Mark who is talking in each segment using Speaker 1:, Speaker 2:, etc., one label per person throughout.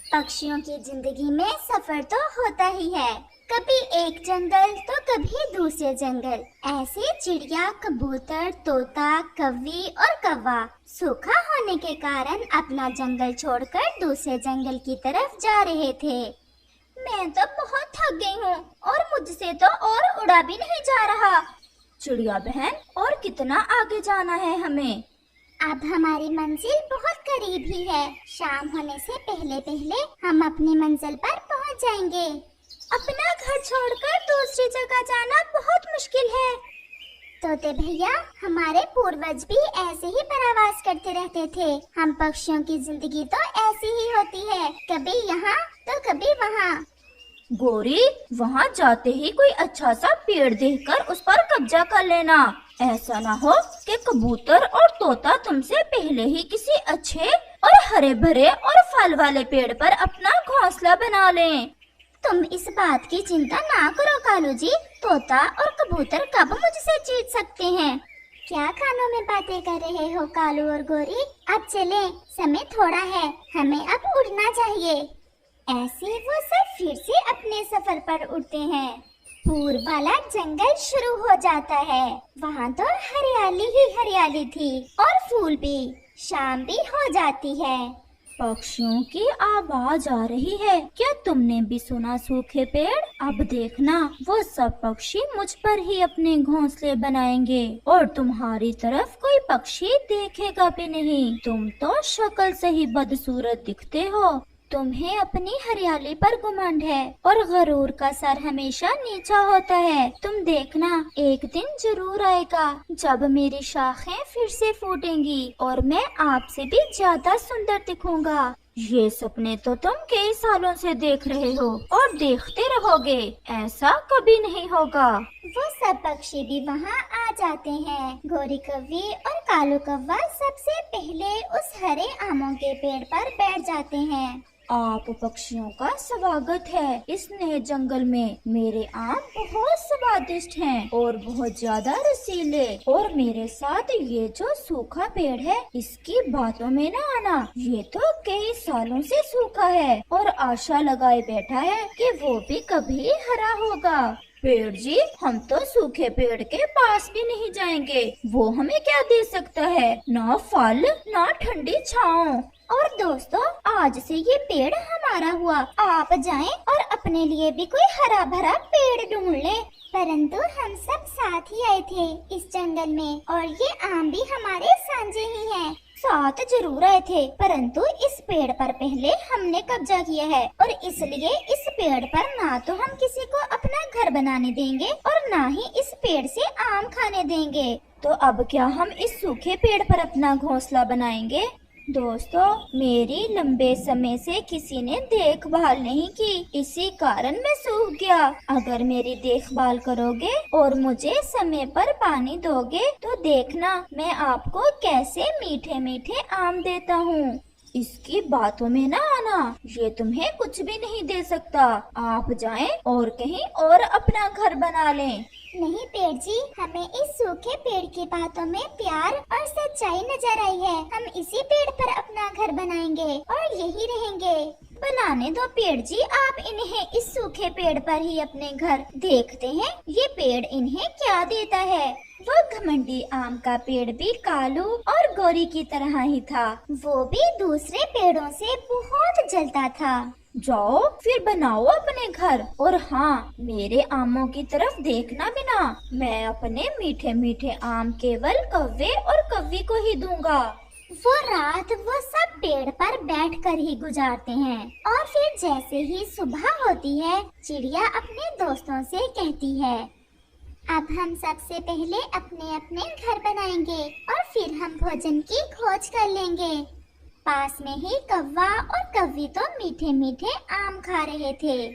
Speaker 1: पक्षियों की जिंदगी में सफर तो होता ही है, कभी एक जंगल तो कभी दूसरे जंगल। ऐसे चिड़िया, कबूतर, तोता, कौवी और कौवा सूखा होने के कारण अपना जंगल छोड़कर दूसरे जंगल की तरफ जा रहे थे। मैं तो बहुत थक गई हूँ और मुझसे तो और उड़ा भी नहीं जा रहा।
Speaker 2: चिड़िया बहन, और कितना आगे जाना है हमें?
Speaker 1: अब हमारी मंजिल बहुत करीब ही है। शाम होने से पहले पहले हम अपनी मंजिल पर पहुँच जाएंगे। अपना घर छोड़कर दूसरी जगह जाना बहुत मुश्किल है। तोते भैया, हमारे पूर्वज भी ऐसे ही परावास करते रहते थे। हम पक्षियों की जिंदगी तो ऐसी ही होती है, कभी यहाँ तो कभी वहाँ।
Speaker 2: गोरी, वहाँ जाते ही कोई अच्छा सा पेड़ देखकर उस पर कब्जा कर लेना। ऐसा ना हो कि कबूतर और तोता तुमसे पहले ही किसी अच्छे और हरे भरे और फल वाले पेड़ पर अपना घोंसला बना लें।
Speaker 1: तुम इस बात की चिंता ना करो कालू जी, तोता और कबूतर कब मुझसे जीत सकते हैं। क्या कानों में बातें कर रहे हो कालू और गोरी? अब चलें, समय थोड़ा है, हमें अब उड़ना चाहिए। ऐसे वो सब फिर से अपने सफर पर उड़ते हैं। पूर्व वाला जंगल शुरू हो जाता है। वहाँ तो हरियाली ही हरियाली थी और फूल भी। शाम भी हो जाती है।
Speaker 2: पक्षियों की आवाज आ रही है। क्या तुमने भी सुना सूखे पेड़? अब देखना, वो सब पक्षी मुझ पर ही अपने घोंसले बनाएंगे और तुम्हारी तरफ कोई पक्षी देखेगा भी नहीं। तुम तो शक्ल से ही बदसूरत दिखते हो। तुम्हें अपनी हरियाली पर घमंड है और गरूर का सर हमेशा नीचा होता है। तुम देखना, एक दिन जरूर आएगा जब मेरी शाखें फिर से फूटेंगी और मैं आपसे भी ज्यादा सुंदर दिखूंगा। ये सपने तो तुम कई सालों से देख रहे हो और देखते रहोगे। ऐसा कभी नहीं होगा।
Speaker 1: वो सब पक्षी भी वहाँ आ जाते हैं। गोरी कौवी और कालू कौवा सबसे पहले उस हरे आमों के पेड़ पर बैठ जाते हैं।
Speaker 2: आप पक्षियों का स्वागत है इस नए जंगल में। मेरे आम बहुत स्वादिष्ट हैं और बहुत ज्यादा रसीले। और मेरे साथ ये जो सूखा पेड़ है, इसकी बातों में न आना। ये तो कई सालों से सूखा है और आशा लगाए बैठा है कि वो भी कभी हरा होगा। पेड़ जी, हम तो सूखे पेड़ के पास भी नहीं जाएंगे। वो हमें क्या दे सकता है? ना फल, ना ठंडी छांव।
Speaker 1: और दोस्तों, आज से ये पेड़ हमारा हुआ। आप जाएं और अपने लिए भी कोई हरा भरा पेड़ ढूंढ लें। परंतु हम सब साथ ही आए थे इस जंगल में और ये आम भी हमारे साझे ही हैं। साथ जरूर आए थे, परंतु इस पेड़ पर पहले हमने कब्जा किया है और इसलिए इस पेड़ पर ना तो हम किसी को अपना घर बनाने देंगे और ना ही इस पेड़ से आम खाने देंगे।
Speaker 2: तो अब क्या हम इस सूखे पेड़ पर अपना घोंसला बनाएंगे? दोस्तों, मेरी लंबे समय से किसी ने देखभाल नहीं की, इसी कारण मैं सूख गया। अगर मेरी देखभाल करोगे और मुझे समय पर पानी दोगे तो देखना मैं आपको कैसे मीठे मीठे आम देता हूँ। इसकी बातों में ना आना, ये तुम्हें कुछ भी नहीं दे सकता। आप जाएं और कहीं और अपना घर बना लें।
Speaker 1: नहीं पेड़ जी, हमें इस सूखे पेड़ की बातों में प्यार और सच्चाई नजर आई है। हम इसी पेड़ पर अपना घर बनाएंगे और यही रहेंगे।
Speaker 2: बनाने दो पेड़ जी, आप इन्हें इस सूखे पेड़ पर ही अपने घर। देखते हैं ये पेड़ इन्हें क्या देता है। वो घमंडी आम का पेड़ भी कालू और गोरी की तरह ही था।
Speaker 1: वो भी दूसरे पेड़ों से बहुत जलता था।
Speaker 2: जाओ फिर बनाओ अपने घर। और हाँ, मेरे आमों की तरफ देखना भी ना। मैं अपने मीठे मीठे आम केवल कौवे और कौवी को ही दूंगा।
Speaker 1: वो रात वो सब पेड़ पर बैठकर ही गुजारते हैं और फिर जैसे ही सुबह होती है, चिड़िया अपने दोस्तों से कहती है, अब हम सबसे पहले अपने अपने घर बनाएंगे और फिर हम भोजन की खोज कर लेंगे। पास में ही कौवा और कौवी तो मीठे मीठे आम खा रहे थे।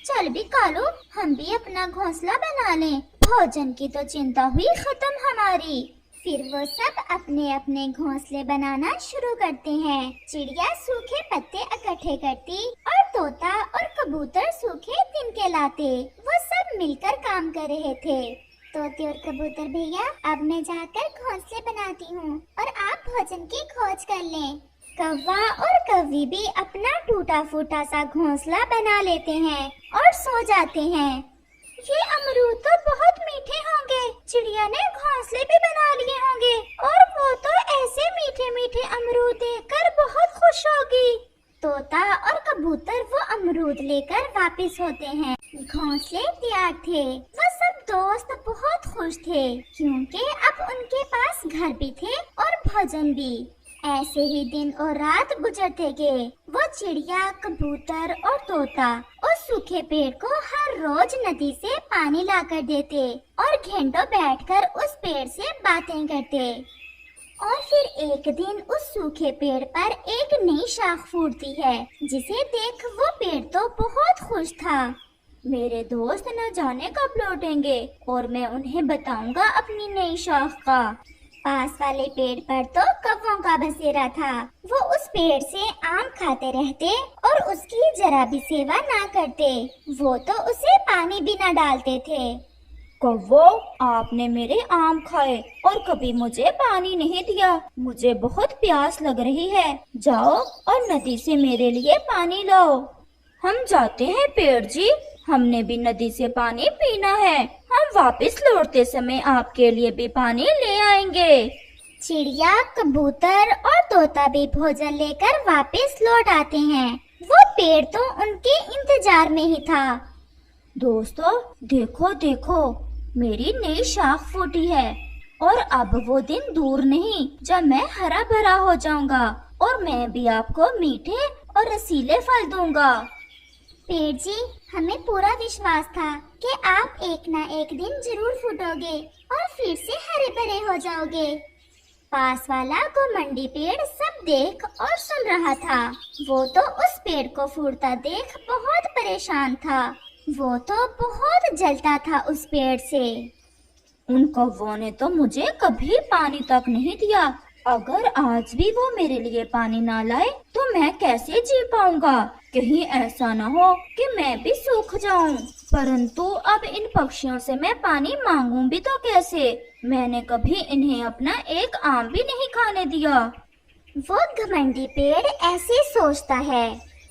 Speaker 1: चल भी कालू, हम भी अपना घोंसला बना लें। भोजन की तो चिंता हुई खत्म हमारी। फिर वो सब अपने अपने घोंसले बनाना शुरू करते हैं। चिड़िया सूखे पत्ते इकट्ठे करती और तोता और कबूतर सूखे तिनके लाते। वो सब मिलकर काम कर रहे थे। तोते और कबूतर भैया, अब मैं जाकर घोंसले बनाती हूँ और आप भोजन की खोज कर लें। कौवा और कौवी भी अपना टूटा फूटा सा घोंसला बना लेते हैं और सो जाते हैं। ये अमरूद तो बहुत मीठे होंगे, चिड़िया ने घोंसले भी बना लिए होंगे और वो तो ऐसे मीठे मीठे अमरूद देखकर बहुत खुश होगी। तोता और कबूतर वो अमरूद लेकर वापस होते हैं। घोंसले तैयार थे। वो सब दोस्त बहुत खुश थे क्योंकि अब उनके पास घर भी थे और भोजन भी। ऐसे ही दिन और रात गुजरते गए। वो चिड़िया, कबूतर और तोता उस सूखे पेड़ को हर रोज नदी से पानी लाकर देते और घंटों बैठकर उस पेड़ से बातें करते। और फिर एक दिन उस सूखे पेड़ पर एक नई शाख फूटती है, जिसे देख वो पेड़ तो बहुत खुश था।
Speaker 2: मेरे दोस्त न जाने कब लौटेंगे और मैं उन्हें बताऊंगा अपनी नई शाख का।
Speaker 1: पास वाले पेड़ पर तो कौवों का बसेरा था। वो उस पेड़ से आम खाते रहते और उसकी जरा भी सेवा ना करते। वो तो उसे पानी भी न डालते थे।
Speaker 2: कौवो, आपने मेरे आम खाए और कभी मुझे पानी नहीं दिया। मुझे बहुत प्यास लग रही है। जाओ और नदी से मेरे लिए पानी लाओ। हम जाते हैं पेड़ जी, हमने भी नदी से पानी पीना है। हम वापस लौटते समय आपके लिए भी पानी ले आएंगे।
Speaker 1: चिड़िया, कबूतर और तोता भी भोजन लेकर वापस लौट आते हैं। वो पेड़ तो उनके इंतजार में ही था।
Speaker 2: दोस्तों देखो देखो, मेरी नई शाख फूटी है और अब वो दिन दूर नहीं जब मैं हरा भरा हो जाऊंगा और मैं भी आपको मीठे और रसीले फल दूंगा।
Speaker 1: पेड़ जी, हमें पूरा विश्वास था कि आप एक ना एक दिन जरूर फूटोगे और फिर से हरे भरे हो जाओगे। पास वाला घुमंडी पेड़ सब देख और सुन रहा था। वो तो उस पेड़ को फूटता देख बहुत परेशान था। वो तो बहुत जलता था उस पेड़ से।
Speaker 2: उन कौवों ने तो मुझे कभी पानी तक नहीं दिया। अगर आज भी वो मेरे लिए पानी ना लाए तो मैं कैसे जी पाऊंगा। कहीं ऐसा ना हो कि मैं भी सूख जाऊं। परंतु अब इन पक्षियों से मैं पानी मांगूं भी तो कैसे। मैंने कभी इन्हें अपना एक आम भी नहीं खाने दिया।
Speaker 1: वो घमंडी पेड़ ऐसे सोचता है।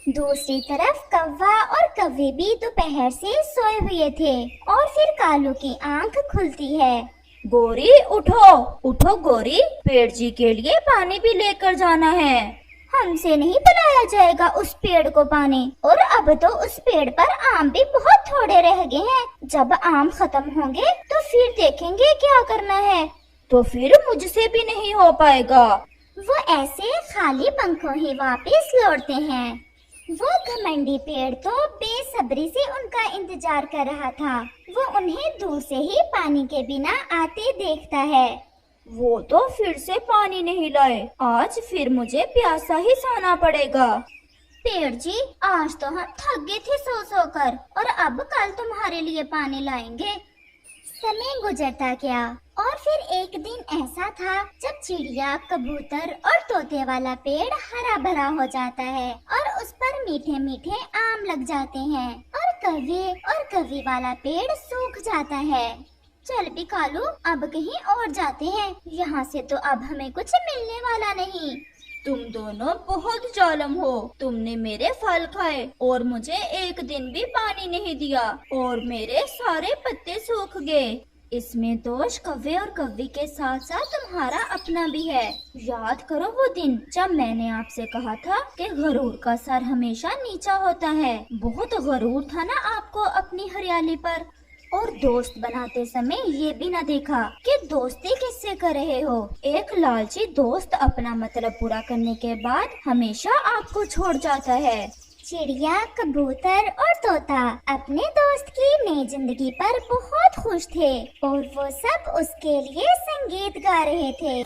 Speaker 1: दूसरी तरफ कौवा और कौवी भी दोपहर से सोए हुए थे और फिर कालू की आंख खुलती है।
Speaker 2: गोरी उठो उठो गोरी, पेड़ जी के लिए पानी भी लेकर जाना है।
Speaker 1: हमसे नहीं पिलाया जाएगा उस पेड़ को पानी। और अब तो उस पेड़ पर आम भी बहुत थोड़े रह गए हैं। जब आम खत्म होंगे तो फिर देखेंगे क्या करना है।
Speaker 2: तो फिर मुझसे भी नहीं हो पाएगा।
Speaker 1: वो ऐसे खाली पंखों ही वापस लौटते हैं। वो घमंडी पेड़ तो बेसब्री से उनका इंतजार कर रहा था। वो उन्हें दूर से ही पानी के बिना आते देखता है।
Speaker 2: वो तो फिर से पानी नहीं लाए। आज फिर मुझे प्यासा ही सोना पड़ेगा।
Speaker 1: पेड़ जी, आज तो हम थक गए थे सो सो कर और अब कल तुम्हारे लिए पानी लाएंगे। समय गुजरता गया और फिर एक दिन ऐसा था जब चिड़िया, कबूतर और तोते वाला पेड़ हरा भरा हो जाता है और उस पर मीठे मीठे आम लग जाते हैं और कौवे वाला पेड़ सूख जाता है। चल भी कालू, अब कहीं और जाते हैं। यहाँ से तो अब हमें कुछ मिलने वाला नहीं।
Speaker 2: तुम दोनों बहुत जालिम हो। तुमने मेरे फल खाए और मुझे एक दिन भी पानी नहीं दिया और मेरे सारे पत्ते सूख गए। इसमें दोष कौवे और कौवी के साथ साथ तुम्हारा अपना भी है। याद करो वो दिन जब मैंने आपसे कहा था कि गरूर का सर हमेशा नीचा होता है। बहुत गरूर था ना आपको अपनी हरियाली पर। और दोस्त बनाते समय ये भी ना देखा कि दोस्ती किससे कर रहे हो। एक लालची दोस्त अपना मतलब पूरा करने के बाद हमेशा आपको छोड़ जाता है।
Speaker 1: चिड़िया, कबूतर और तोता अपने दोस्त की नई जिंदगी पर बहुत खुश थे और वो सब उसके लिए संगीत गा रहे थे।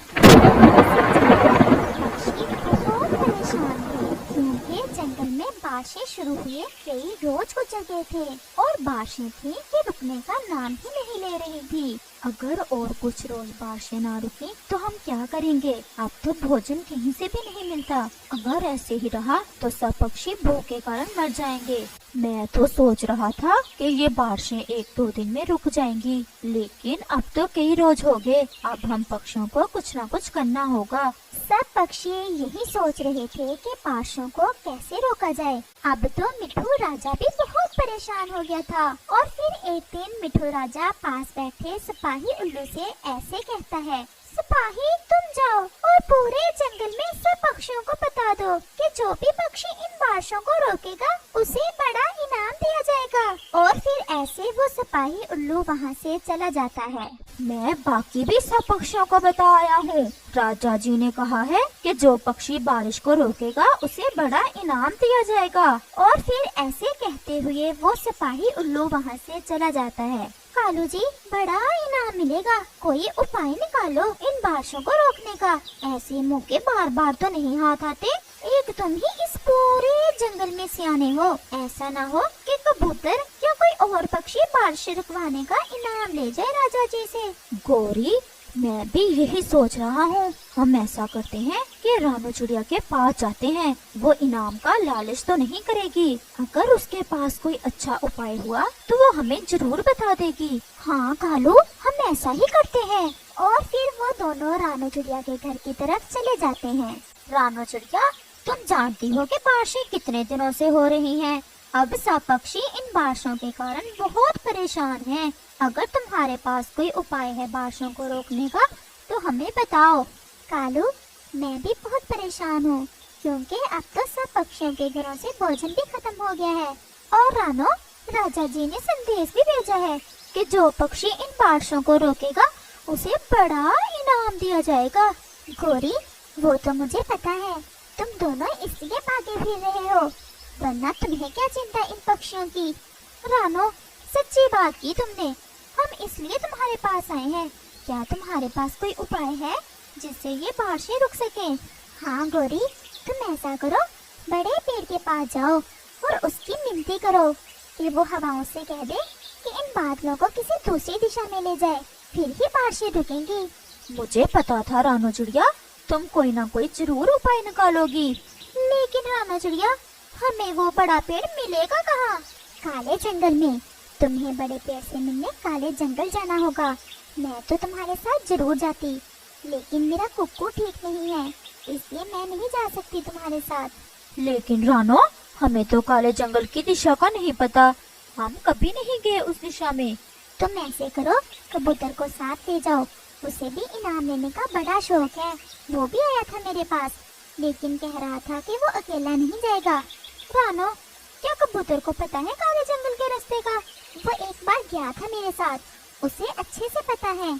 Speaker 1: पक्षी बहुत परेशान थे क्योंकि जंगल में बारिशें शुरू हुए कई रोज गुजर गए थे और बारिशें थी कि रुकने का नाम ही नहीं ले रही थी।
Speaker 2: अगर और कुछ रोज बारिशें ना रुकी तो हम क्या करेंगे? अब तो भोजन कहीं से भी नहीं मिलता। अगर ऐसे ही रहा तो सब पक्षी भूख के कारण मर जाएंगे। मैं तो सोच रहा था कि ये बारिशें 1-2 दिन में रुक जाएंगी, लेकिन अब तो कई रोज हो गए। अब हम पक्षियों को कुछ न कुछ करना होगा।
Speaker 1: सब पक्षी यही सोच रहे थे कि बारिशों को कैसे रोका जाए। अब तो मिठू राजा भी बहुत परेशान हो गया था और फिर एक दिन मिठू राजा पास बैठे सिपाही उल्लू से ऐसे कहता है, सिपाही तुम जाओ और पूरे जंगल में सब पक्षियों को बता दो कि जो भी पक्षी इन बारिशों को रोकेगा उसे बड़ा इनाम दिया जाएगा। और फिर ऐसे वो सिपाही उल्लू वहाँ से चला जाता है।
Speaker 2: मैं बाकी भी सब पक्षियों को बता आया हूँ। राजा जी ने कहा है कि जो पक्षी बारिश को रोकेगा उसे बड़ा इनाम दिया जाएगा।
Speaker 1: और फिर ऐसे कहते हुए वो सिपाही उल्लू वहाँ से चला जाता है। कालू जी, बड़ा इनाम मिलेगा, कोई उपाय निकालो इन बारिशों को रोकने का। ऐसे मौके बार बार तो नहीं हाथ आते। एक तुम ही इस पूरे जंगल में सियाने हो। ऐसा ना हो कि कबूतर या कोई और पक्षी बारिश रुकवाने का इनाम ले जाए राजा जी से।
Speaker 2: गौरी, मैं भी यही सोच रहा हूँ। हम ऐसा करते हैं कि रानू चिड़िया के पास जाते हैं। वो इनाम का लालच तो नहीं करेगी। अगर उसके पास कोई अच्छा उपाय हुआ तो वो हमें जरूर बता देगी।
Speaker 1: हाँ कालू, हम ऐसा ही करते हैं। और फिर वो दोनों रानू चिड़िया के घर की तरफ चले जाते हैं।
Speaker 2: रानू चिड़िया, तुम जानती हो कि बारिशें कितने दिनों से हो रही हैं। अब सब पक्षी इन बारिशों के कारण बहुत परेशान हैं। अगर तुम्हारे पास कोई उपाय है बारिशों को रोकने का तो हमें बताओ।
Speaker 1: कालू, मैं भी बहुत परेशान हूँ क्योंकि अब तो सब पक्षियों के घरों से भोजन भी खत्म हो गया है। और रानो, राजा जी ने संदेश भी भेजा है कि जो पक्षी इन बारिशों को रोकेगा उसे बड़ा इनाम दिया जाएगा। गौरी, वो तो मुझे पता है, तुम दोनों इसलिए भागे फिर रहे हो, वरना तुम्हें क्या चिंता इन पक्षियों की।
Speaker 2: रानो, सच्ची बात की तुमने। हम इसलिए तुम्हारे पास आए हैं। क्या तुम्हारे पास कोई उपाय है जिससे ये बारिशें रुक सके?
Speaker 1: हाँ गौरी, तुम ऐसा करो, बड़े पेड़ के पास जाओ और उसकी मिनती करो कि वो हवाओं से कह दे कि इन बादलों को किसी दूसरी दिशा में ले जाए, फिर ही बारिशें रुकेंगी।
Speaker 2: मुझे पता था रानू चिड़िया, तुम कोई ना कोई जरूर उपाय निकालोगी।
Speaker 1: लेकिन रानू चिड़िया, हमें वो बड़ा पेड़ मिलेगा कहाँ? काले जंगल में। तुम्हें बड़े पेड़ से मिलने काले जंगल जाना होगा। मैं तो तुम्हारे साथ जरूर जाती, लेकिन मेरा कुक्कू ठीक नहीं है, इसलिए मैं नहीं जा सकती तुम्हारे साथ।
Speaker 2: लेकिन रानो, हमें तो काले जंगल की दिशा का नहीं पता। हम कभी नहीं गए उस दिशा में।
Speaker 1: तुम ऐसे करो, कबूतर को साथ ले जाओ, उसे भी इनाम लेने का बड़ा शौक है। वो भी आया था मेरे पास, लेकिन कह रहा था कि वो अकेला नहीं जाएगा।
Speaker 2: रानो, क्या कबूतर को पता है काले जंगल के रास्ते का?
Speaker 1: वो एक बार गया था मेरे साथ, उसे अच्छे से पता है।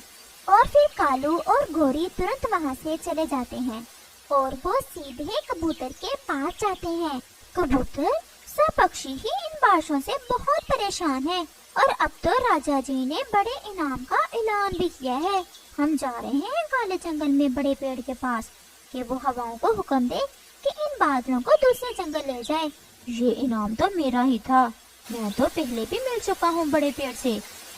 Speaker 1: और फिर कालू और गौरी तुरंत वहाँ से चले जाते हैं और वो सीधे कबूतर के पास जाते हैं।
Speaker 2: कबूतर, सब पक्षी ही इन बारिशों से बहुत परेशान हैं और अब तो राजा जी ने बड़े इनाम का ऐलान भी किया है। हम जा रहे हैं काले जंगल में बड़े पेड़ के पास कि वो हवाओं को हुक्म दे कि इन बादलों को दूसरे जंगल ले जाए। ये इनाम तो मेरा ही था। मैं तो पहले भी मिल चुका हूँ बड़े पेड़ से,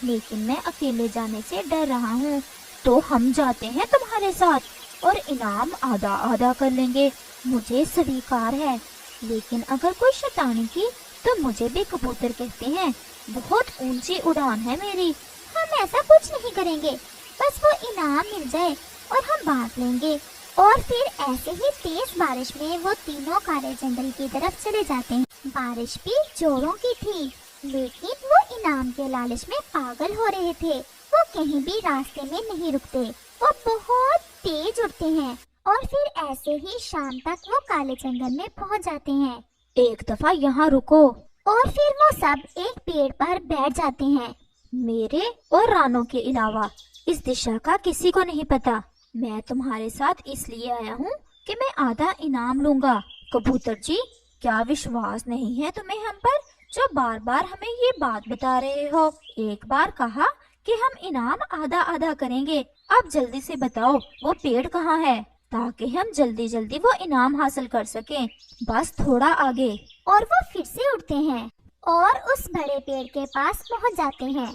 Speaker 2: लेकिन मैं अकेले जाने से डर रहा हूँ। तो हम जाते हैं तुम्हारे साथ और इनाम आधा आधा कर लेंगे। मुझे स्वीकार है, लेकिन अगर कोई शैतानी की तो मुझे भी कबूतर कहते हैं। बहुत ऊंची उड़ान है मेरी।
Speaker 1: हम ऐसा कुछ नहीं करेंगे, बस वो इनाम मिल जाए और हम बांट लेंगे। और फिर ऐसे ही तेज बारिश में वो तीनों काले जंगल की तरफ चले जाते हैं। बारिश भी जोरों की थी, लेकिन वो इनाम के लालच में पागल हो रहे थे। वो कहीं भी रास्ते में नहीं रुकते, वो बहुत तेज उड़ते हैं। और फिर ऐसे ही शाम तक वो काले जंगल में पहुंच जाते हैं।
Speaker 2: एक दफा यहाँ रुको।
Speaker 1: और फिर वो सब एक पेड़ पर बैठ जाते हैं।
Speaker 2: मेरे और रानो के अलावा इस दिशा का किसी को नहीं पता। मैं तुम्हारे साथ इसलिए आया हूँ कि मैं आधा इनाम लूंगा। कबूतर जी, क्या विश्वास नहीं है तुम्हें हम पर, जो बार बार हमें ये बात बता रहे हो? एक बार कहा कि हम इनाम आधा आधा करेंगे। अब जल्दी से बताओ वो पेड़ कहाँ है, ताकि हम जल्दी जल्दी वो इनाम हासिल कर सकें। बस थोड़ा आगे।
Speaker 1: और वो फिर से उड़ते हैं और उस बड़े पेड़ के पास पहुंच जाते हैं।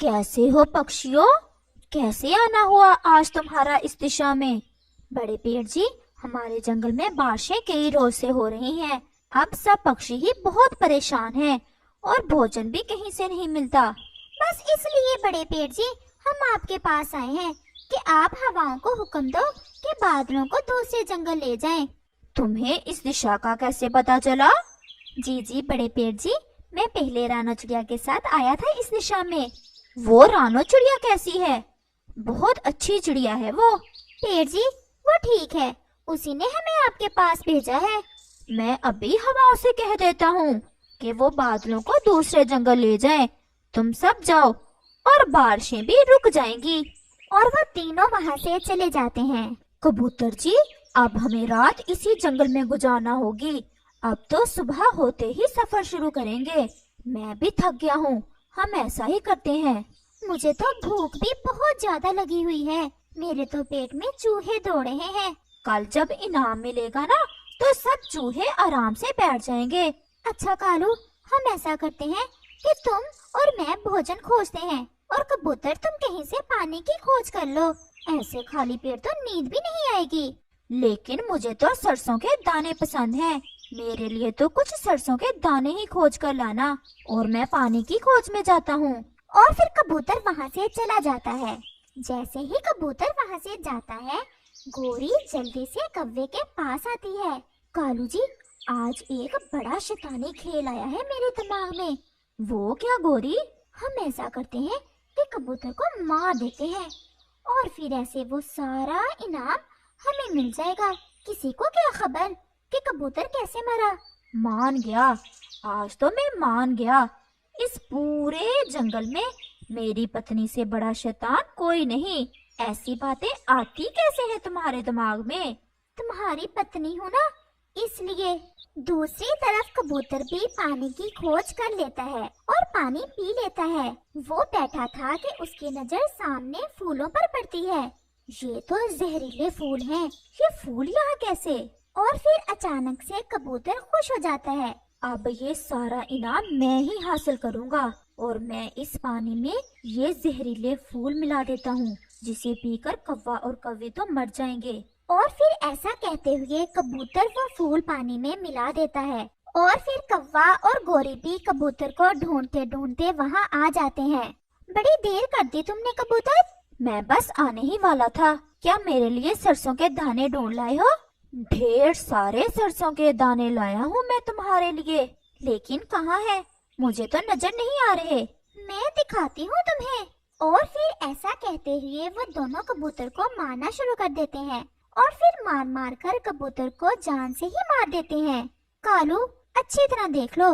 Speaker 2: कैसे हो पक्षियों, कैसे आना हुआ आज तुम्हारा इस दिशा में? बड़े पेड़ जी, हमारे जंगल में बारिशें कई रोज से हो रही हैं। अब सब पक्षी ही बहुत परेशान हैं और भोजन भी कहीं से नहीं मिलता।
Speaker 1: बस इसलिए बड़े पेड़ जी हम आपके पास आए हैं कि आप हवाओं को हुक्म दो कि बादलों को दूसरे जंगल ले जाएं।
Speaker 2: तुम्हें इस दिशा का कैसे पता चला?
Speaker 1: जी बड़े पेड़ जी, मैं पहले रानो चिड़िया के साथ आया था इस दिशा में।
Speaker 2: वो रानो चिड़िया कैसी है? बहुत अच्छी चिड़िया है वो।
Speaker 1: पेड़ जी वो ठीक है, उसी ने हमें आपके पास भेजा है।
Speaker 2: मैं अभी हवाओं से कह देता हूँ कि वो बादलों को दूसरे जंगल ले जाएं। तुम सब जाओ और बारिशें भी रुक जाएंगी।
Speaker 1: और वो तीनों वहाँ से चले जाते हैं।
Speaker 2: कबूतर जी, अब हमें रात इसी जंगल में गुजारना होगी। अब तो सुबह होते ही सफर शुरू करेंगे। मैं भी थक गया हूँ, हम ऐसा ही करते हैं।
Speaker 1: मुझे तो भूख भी बहुत ज्यादा लगी हुई है, मेरे तो पेट में चूहे दौड़ रहे हैं।
Speaker 2: कल जब इनाम मिलेगा ना तो सब चूहे आराम से बैठ जाएंगे।
Speaker 1: अच्छा कालू, हम ऐसा करते हैं कि तुम और मैं भोजन खोजते हैं और कबूतर तुम कहीं से पानी की खोज कर लो। ऐसे खाली पेट तो नींद भी नहीं आएगी।
Speaker 2: लेकिन मुझे तो सरसों के दाने पसंद हैं। मेरे लिए तो कुछ सरसों के दाने ही खोज कर लाना और मैं पानी की खोज में जाता हूँ।
Speaker 1: और फिर कबूतर वहाँ से चला जाता है। जैसे ही कबूतर वहाँ से जाता है, गोरी जल्दी से कौवे के पास आती है। कालू जी, आज एक बड़ा शैतानी खेल आया है मेरे दिमाग में।
Speaker 2: वो क्या गोरी?
Speaker 1: हम ऐसा करते हैं कि कबूतर को मार देते हैं और फिर ऐसे वो सारा इनाम हमें मिल जाएगा। किसी को क्या खबर कि कबूतर कैसे मरा।
Speaker 2: मान गया, आज तो मैं मान गया। इस पूरे जंगल में मेरी पत्नी से बड़ा शैतान कोई नहीं। ऐसी बातें आती कैसे हैं तुम्हारे दिमाग में?
Speaker 1: तुम्हारी पत्नी हो ना, इसलिए। दूसरी तरफ कबूतर भी पानी की खोज कर लेता है और पानी पी लेता है। वो बैठा था कि उसकी नजर सामने फूलों पर पड़ती है। ये तो जहरीले फूल हैं। ये फूल यहाँ कैसे? और फिर अचानक से कबूतर खुश हो जाता है।
Speaker 2: अब ये सारा इनाम मैं ही हासिल करूँगा और मैं इस पानी में ये जहरीले फूल मिला देता हूँ, जिसे पीकर कौवा और कौवे तो मर जाएंगे।
Speaker 1: और फिर ऐसा कहते हुए कबूतर वो फूल पानी में मिला देता है। और फिर कौवा और गोरी भी कबूतर को ढूंढते ढूंढते वहाँ आ जाते हैं। बड़ी देर कर दी तुमने कबूतर।
Speaker 2: मैं बस आने ही वाला था। क्या मेरे लिए सरसों के दाने ढूंढ लाए हो? ढेर सारे सरसों के दाने लाया हूँ मैं तुम्हारे लिए, लेकिन कहाँ है? मुझे तो नजर नहीं आ रहे।
Speaker 1: मैं दिखाती हूँ तुम्हें। और फिर ऐसा कहते हुए वो दोनों कबूतर को मारना शुरू कर देते हैं और फिर मार मार कर कबूतर को जान से ही मार देते हैं। कालू, अच्छी तरह देख लो,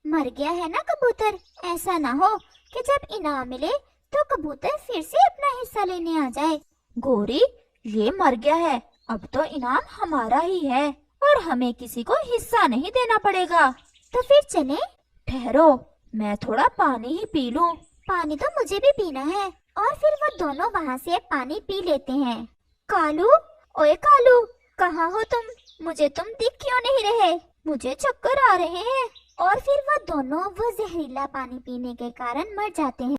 Speaker 1: मर गया है ना कबूतर। ऐसा ना हो कि जब इनाम मिले तो कबूतर फिर से अपना हिस्सा लेने आ जाए।
Speaker 2: गोरी, ये मर गया है, अब तो इनाम हमारा ही है और हमें किसी को हिस्सा नहीं देना पड़ेगा।
Speaker 1: तो फिर चले?
Speaker 2: ठहरो, मैं थोड़ा पानी ही पी लूं।
Speaker 1: पानी तो मुझे भी पीना है। और फिर वो दोनों वहाँ से पानी पी लेते हैं। कालू, ओए कालू, कहाँ हो तुम? मुझे तुम दिख क्यों नहीं रहे?
Speaker 2: मुझे चक्कर आ रहे हैं।
Speaker 1: और फिर वो दोनों वो जहरीला पानी पीने के कारण मर जाते हैं।